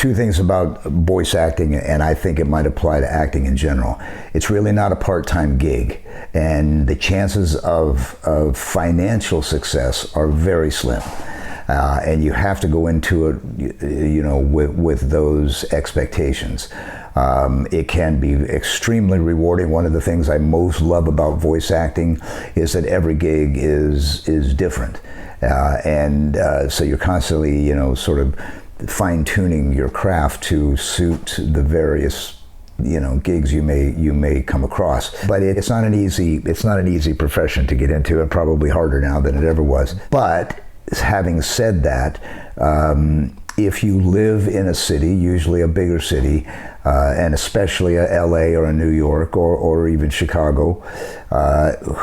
Two things about voice acting, and I think it might apply to acting in general. It's really not a part-time gig, and the chances of financial success are very slim. And you have to go into it, with those expectations. It can be extremely rewarding. One of the things I most love about voice acting is that every gig is different, so you're constantly, sort of fine-tuning your craft to suit the various gigs you may come across. But it's not an easy profession to get into, and probably harder now than it ever was. But having said that, if you live in a city, usually a bigger city, and especially a LA or a New York or even Chicago,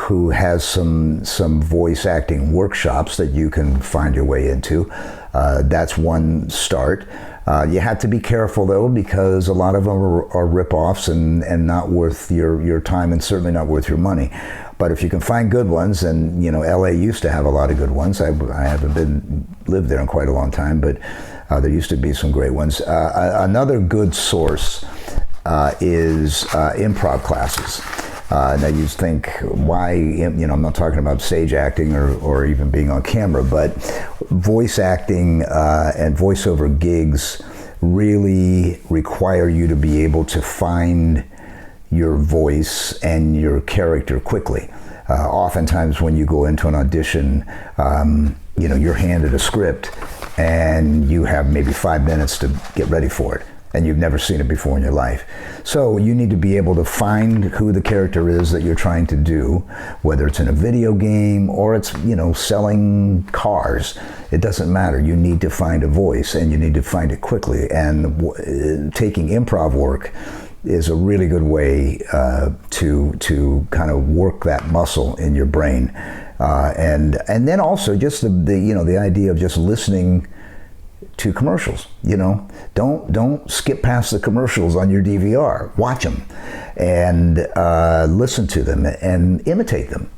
who has some voice acting workshops that you can find your way into, that's one start. You have to be careful though, because a lot of them are rip-offs and not worth your time, and certainly not worth your money. But if you can find good ones, and LA used to have a lot of good ones. I haven't lived there in quite a long time, but there used to be some great ones. Another good source is improv classes. Now you think, why, I'm not talking about stage acting or even being on camera, but voice acting and voiceover gigs really require you to be able to find your voice and your character quickly. Oftentimes when you go into an audition, you're handed a script and you have maybe 5 minutes to get ready for it, and you've never seen it before in your life. So you need to be able to find who the character is that you're trying to do, whether it's in a video game or it's, selling cars. It doesn't matter. You need to find a voice, and you need to find it quickly. And taking improv work is a really good way to kind of work that muscle in your brain. And then also just the idea of just listening to commercials. Don't skip past the commercials on your DVR. Watch them and listen to them and imitate them.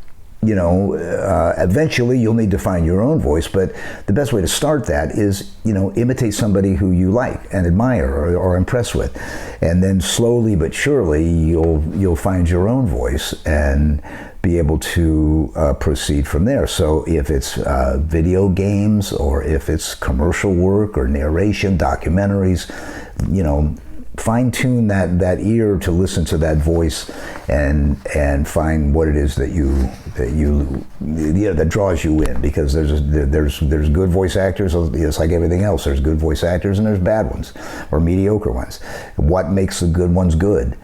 Eventually you'll need to find your own voice, but the best way to start that is, imitate somebody who you like and admire or are impressed with. And then slowly but surely you'll find your own voice and be able to proceed from there. So if it's video games, or if it's commercial work or narration, documentaries, fine-tune that ear to listen to that voice and find what it is that that draws you in, because there's good voice actors. It's like everything else. There's good voice actors and there's bad ones or mediocre ones. What makes the good ones good?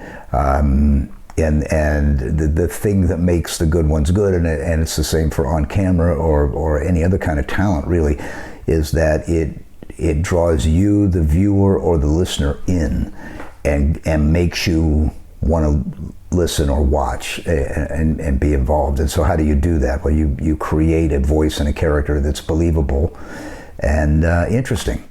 And the thing that makes the good ones good, and it's the same for on camera or any other kind of talent really, is that it draws you, the viewer or the listener, in and makes you want to listen or watch and be involved. And so how do you do that? Well, you create a voice and a character that's believable and interesting.